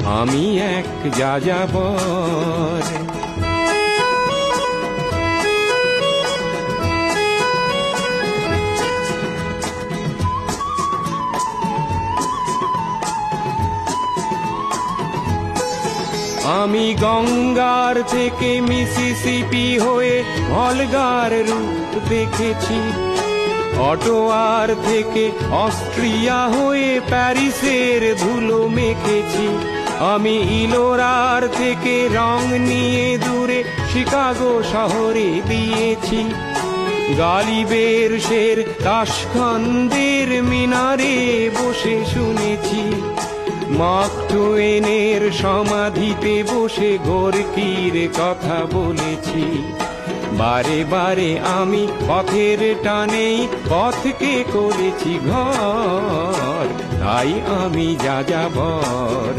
আমি এক যাযাবর। আমি গঙ্গার থেকে মিসিসিপি হয়ে ভলগার রূপ দেখেছি, অটোয়ার থেকে অস্ট্রিয়া হয়ে প্যারিসের ধুলো মেখেছি। আমি ইলোরার থেকে রং নিয়ে দূরে শিকাগো শহরে দিয়েছি। গালিবের শের তাশখন্দের মিনারে বসে শুনেছি। মার্ক টুয়েনের সমাধিতে বসে গোর্কির কথা বলেছি। বারে বারে আমি পথের টানেই পথকে করেছি ঘর, তাই আমি যাযাবর।